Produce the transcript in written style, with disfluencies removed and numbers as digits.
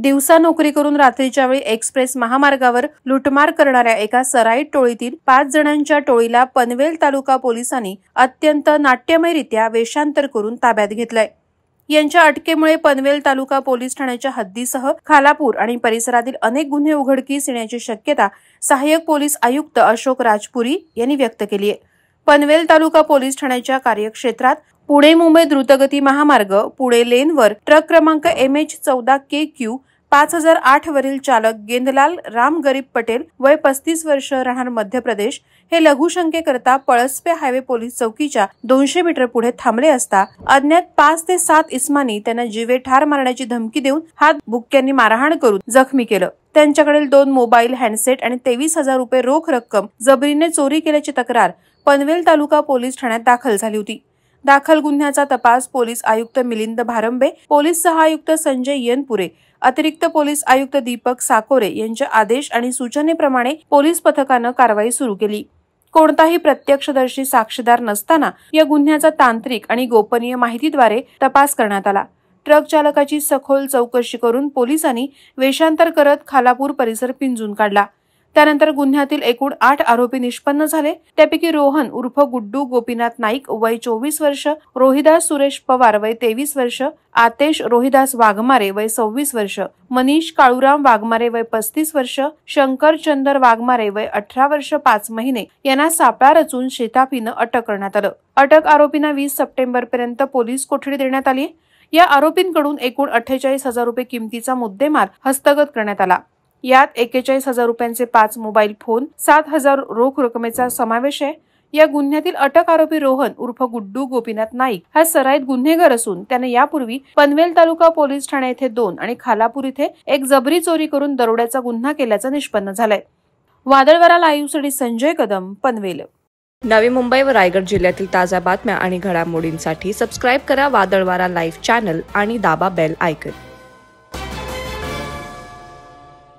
दिवसा नोकरी करून रात्रीच्या वेळी एक्सप्रेस महामार्गावर लुटमार करणाऱ्या एका सराईत टोळीतील 5 जणांच्या टोळीला पनवेल तालुका पोलिसांनी अत्यंत नाट्यमयरित्या वेषांतर करून ताब्यात घेतलंय। यांच्या अटकेमुळे पनवेल तालुका पोलीस ठाण्याच्या हद्दीसह खालापूर आणि परिसरातील अनेक गुन्हे उघडकीस येण्याची शक्यता सहाय्यक पोलीस आयुक्त अशोक राजपुरी यांनी व्यक्त केली आहे। पनवेल तालुका पोलीस ठाण्याच्या कार्यक्षेत्रात पुणे मुंबई द्रुतगती महामार्ग पुणे लेनवर ट्रक क्रमांक MH14KQ 5008 वरील चालक गेंदलाल राम गरीब पटेल वय 35 वर्ष राहणार मध्य प्रदेश हे लघुशंकेकरता पळसपे हायवे पोलीस चौकीच्या 200 मीटर पुढे थांबले असता अज्ञात 5 ते 7 इसमांनी त्यांना जीवे ठार मारण्याची धमकी देऊन हात बुक्क्यांनी मारहाण करून जखमी केलं। त्यांच्याकडील 2 मोबाईल हँडसेट आणि 23,000 रुपये रोख रक्कम जबरीने चोरी केल्याची तक्रार पनवेल तालुका पोलीस ठाण्यात दाखल झाली होती। दाखल गुन्ह्याचा तपास पोलीस आयुक्त मिलिंद भारंबे, पोलीस सहायुक्त संजय यनपुरे, अतिरिक्त पोलीस आयुक्त दीपक साकोरे यांच्या आदेश आणि सूचनेप्रमाणे पोलीस पथकानं कारवाई सुरू केली। कोणताही प्रत्यक्षदर्शी साक्षीदार नसताना या गुन्ह्याचा तांत्रिक आणि गोपनीय माहितीद्वारे तपास करण्यात आला। ट्रक चालकाची सखोल चौकशी करून पोलिसांनी वेषांतर करत खालापूर परिसर पिंजून काढला। त्यानंतर गुन्ह्यातील एकूण 8 आरोपी निष्पन्न झाले। त्यापैकी रोहन उर्फ गुड्डू गोपीनाथ नाईक वय 24 वर्ष, रोहिदास सुरेश पवार वय 23 वर्ष, आतेश रोहिदास वाघमारे वय 26 वर्ष, मनीष काळूराम वाघमारे वय 35 वर्ष, शंकर चंदर वाघमारे वय 18 वर्ष 5 महिने यांना सापळा रचून शेताफीनं अटक करण्यात आलं। अटक आरोपींना 20 सप्टेंबर पर्यंत पोलीस कोठडी देण्यात आली। या आरोपींकडून एकूण 48,000 रुपये किमतीचा मुद्देमाल हस्तगत करण्यात आला। यात 41,000 रुपयांचे 5 मोबाईल फोन, 7,000 रोख रकमेचा समावेश आहे। या गुन्ह्यातील अटक आरोपी रोहन उर्फ गुड्डू गोपीनाथ नाईक हा सराईत गुन्हेगार असून त्याने यापूर्वी पनवेल तालुका पोलीस ठाणे येथे 2 आणि खालापूर येथे 1 जबरी चोरी करून दरोड्याचा गुन्हा केल्याचं निष्पन्न झालंय। वादळवारा लाईव्हसाठी संजय कदम, पनवेल। नवी मुंबई व रायगड जिल्ह्यातील ताज्या बातम्या आणि घडामोडींसाठी सबस्क्राईब करा वादळवारा लाईव्ह चॅनल आणि दाबा बेल आयकॉन।